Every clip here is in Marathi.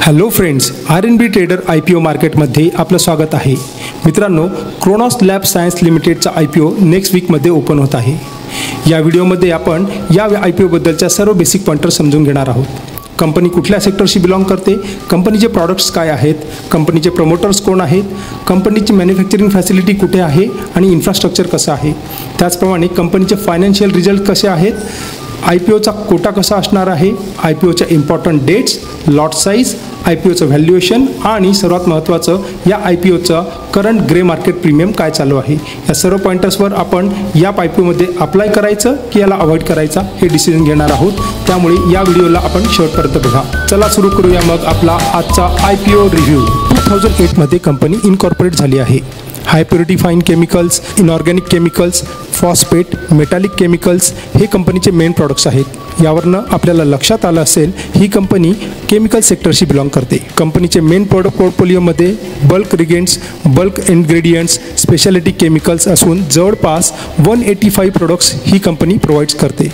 Hello friends, RNB trader IPO मार्केटमध्ये आपलं स्वागत आहे. मित्रांनो, क्रोनॉस लॅब सायन्स लिमिटेडचा IPO नेक्स्ट वीकमध्ये ओपन होत आहे. या व्हिडिओमध्ये आपण या IPO बद्दलच्या सर्व बेसिक पॉइंटर समजून घेणार आहोत. कंपनी कुठल्या सेक्टरशी बिलॉंग करते, कंपनीचे प्रॉडक्ट्स काय आहेत, कंपनीचे प्रमोटर्स कोण आहेत, कंपनीची मॅन्युफॅक्चरिंग फॅसिलिटी कुठे आहे आणि इन्फ्रास्ट्रक्चर कसं आहे, त्याचप्रमाणे कंपनीचे फायनान्शियल रिझल्ट कसे आहेत, IPOचा कोटा कसा असणार आहे, IPOच्या इम्पॉर्टंट डेट्स, लॉट साईज, IPOचं व्हॅल्युएशन आणि सर्वात महत्त्वाचं या IPOचं करंट ग्रे मार्केट प्रीमियम काय चालू आहे. या सर्व पॉइंटर्सवर आपण या IPOमध्ये अप्लाय करायचं की याला अवॉइड करायचा हे डिसिजन घेणार आहोत. त्यामुळे या व्हिडिओला आपण शेवटपर्यंत बघा. चला सुरू करूया मग आपला आजचा IPO रिव्ह्यू. 2008मध्ये कंपनी इनकॉर्पोरेट झाली आहे. High purity fine chemicals, inorganic chemicals, phosphate, metallic chemicals हे कंपनीचे मेन प्रॉडक्ट्स आहेत. यावरनं आपल्याला लक्षात आलं असेल ही कंपनी केमिकल सेक्टरशी बिलॉंग करते. कंपनीचे मेन प्रोडक्ट पोर्टफोलिओमध्ये bulk reagents, bulk ingredients, speciality chemicals असून जवळपास 185 प्रोडक्ट्स ही कंपनी प्रोव्हाइड्स करते.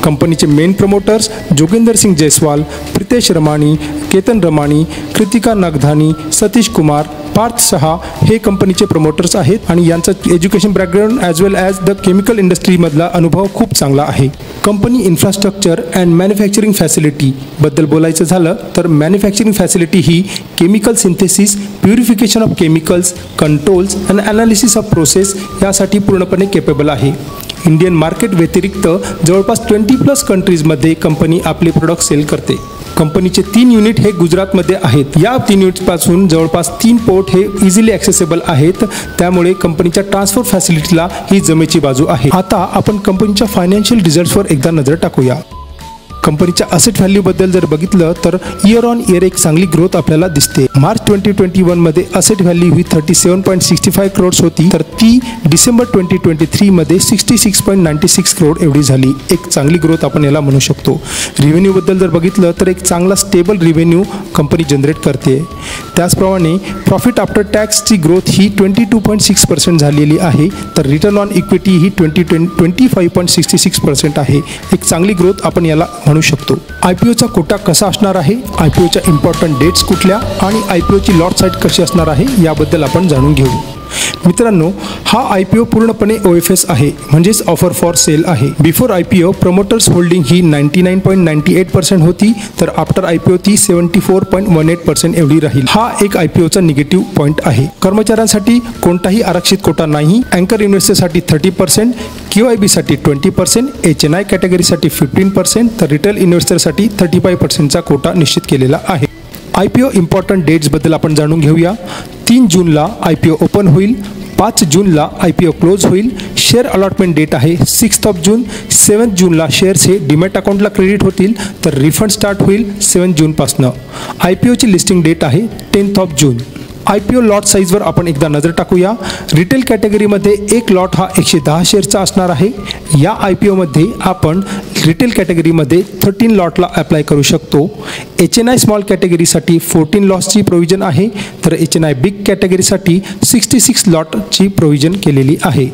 कंपनीचे मेन प्रमोटर्स जोगेंदर सिंग जयस्वाल, प्रितेश रमानी, केतन रमानी, कृतिका नागधानी, सतीश कुमार, पार्थ शहा हे कंपनीचे प्रमोटर्स आहेत आणि यांचं education background as well as the chemical इंडस्ट्रीमधला अनुभव खूप चांगला आहे. कंपनी इन्फ्रास्ट्रक्चर अँड मॅन्युफॅक्चरिंग फॅसिलिटीबद्दल बोलायचं झालं तर मॅन्युफॅक्चरिंग फॅसिलिटी ही chemical synthesis, purification of chemicals, controls and analysis of process यासाठी पूर्णपणे केपेबल आहे. इंडियन मार्केट व्यतिरिक्त जवळपास 20+ कंट्रीजमध्ये कंपनी आपले प्रोडक्ट सेल करते. कंपनीचे 3 युनिट हे गुजरातमध्ये आहेत. या 3 युनिट्सपासून जवळपास 3 पोर्ट हे इझिली ॲक्सेसेबल आहेत. त्यामुळे कंपनीच्या ट्रान्सपोर्ट फॅसिलिटीला ही जमेची बाजू आहे. आता आपण कंपनीच्या फायनान्शियल रिझल्ट्सवर एकदा नजर टाकूया. कंपनीच्या असेट व्हॅल्यूबद्दल जर बघितलं तर इयर ऑन इयर एक चांगली ग्रोथ आपल्याला दिसते. मार्च 2021मध्ये असेट व्हॅल्यू ही 37.65 करोड्स होती, तर ती डिसेंबर 2023मध्ये 66.96 करोड एवढी झाली. एक चांगली ग्रोथ आपण याला म्हणू शकतो. रिव्हेन्यूबद्दल जर बघितलं तर एक चांगला स्टेबल रिव्हेन्यू कंपनी जनरेट करते. त्याचप्रमाणे प्रॉफिट आफ्टर टॅक्सची ग्रोथ ही 22.6% झालेली आहे, तर रिटर्न ऑन इक्विटी ही 25.66% आहे. एक चांगली ग्रोथ आपण याला म्हणू शकतो. IPOचा कोटा कसा असणार आहे, IPOच्या इम्पॉर्टंट डेट्स कुठल्या आणि IPOची लॉट साईज कशी असणार आहे याबद्दल आपण जाणून घेऊ. मित्रांनो, हा IPO पूर्णपणे OFS आहे, म्हणजेच ऑफर फॉर सेल आहे. बिफोर IPO प्रमोटर्स होल्डिंग ही 99.98% होती, तर आफ्टर IPO ती 74.18% एवढी राहील. हा एक IPOचा निगेटिव्ह पॉईंट आहे. कर्मचाऱ्यांसाठी कोणताही आरक्षित कोटा नाही. अँकर इन्व्हेस्टरसाठी 30%, QIB साठी 20%, HNI कॅटेगरीसाठी 15%, तर रिटेल इन्व्हेस्टरसाठी 35%चा कोटा निश्चित केलेला आहे. IPO इम्पॉर्टंट डेट्सबद्दल आपण जाणून घेऊया. 3 जूनला IPO ओपन होईल, 5 जूनला IPO क्लोज होईल. शेअर अलॉटमेंट डेट आहे 6 जून. 7 जूनला शेअर्स हे डीमॅट अकाउंटला क्रेडिट होतील, तर रिफंड स्टार्ट होईल 7 जूनपासनं. IPOची लिस्टिंग डेट आहे 10 जून. IPO लॉट साईजवर आपण एकदा नजर टाकूया. रिटेल कॅटेगरीमध्ये एक लॉट हा 110 शेअरचा असणार आहे. या IPOमध्ये आपण रिटेल कॅटेगरीमध्ये 13 लॉटला अप्लाय करू शकतो. HNI स्मॉल कॅटेगरीसाठी 14 लॉट्सची प्रोव्हिजन आहे, तर HNI बिग कॅटेगरीसाठी 66 लॉटची प्रोव्हिजन केलेली आहे.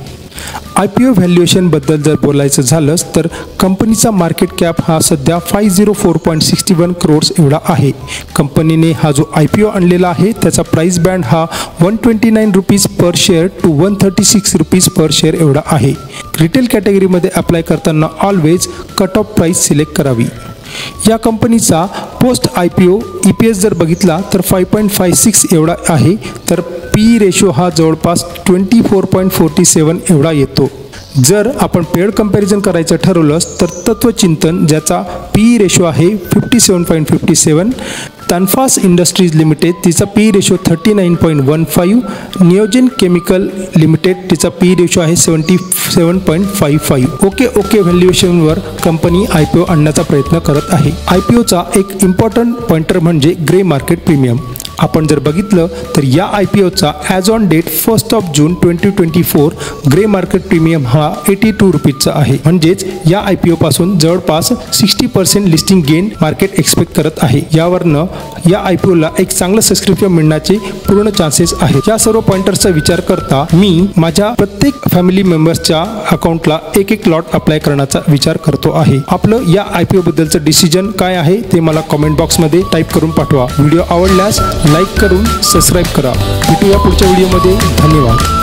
IPO व्हॅल्युएशनबद्दल जर बोलायचं झालंच तर कंपनीचा मार्केट कॅप हा सध्या 504.61 करोड्स एवढा आहे. कंपनीने हा जो IPO आणलेला आहे त्याचा प्राईस बँड हा 129 रुपीज पर शेअर टू 136 रुपीज पर शेअर एवढा आहे. रिटेल कॅटेगरीमध्ये अप्लाय करताना always cut off price select करावी. या कंपनीचा पोस्ट IPO EPS जर बघितला तर 5.56 एवढा आहे, तर PE रेशो हा जवळपास 24.47 एवढा येतो. जर आपण पेड कंपॅरिझन करायचं ठरवलंच तर तत्वचिंतन ज्याचा PE रेशो आहे 57.57, तन्फास इंडस्ट्रीज लिमिटेड तिचा PE रेशो 39.15, नियोजन केमिकल लिमिटेड तिचा PE रेशो आहे 77.55. ओके व्हॅल्युएशनवर कंपनी IPO आणण्याचा प्रयत्न करत आहे. IPOचा एक इम्पॉर्टंट पॉइंटर म्हणजे ग्रे मार्केट प्रीमियम. आपण जर बघितलं तर या IPOचा as on date 1 June 2024 grey market premium हा 82 रुपीजचा आहे. म्हणजेच या IPO पासून जवळपास 60% लिस्टिंग गेन मार्केट एक्सपेक्ट करत आहे. यावरनं या IPOला एक चांगलं सबस्क्रिप्शन मिळण्याचे पूर्ण चान्सेस आहेत. या सर्व पॉइंटर्सचा विचार करता मी माझ्या प्रत्येक फॅमिली मेंबर्सच्या अकाउंटला एक लॉट अप्लाय करण्याचा विचार करतो आहे. आपलं या IPO बद्दलचं डिसिजन काय आहे ते मला कमेंट बॉक्समध्ये टाईप करून पाठवा. व्हिडिओ आवडल्यास लाईक करून सबस्क्राईब करा. भेटूया पुढच्या व्हिडिओमध्ये. धन्यवाद.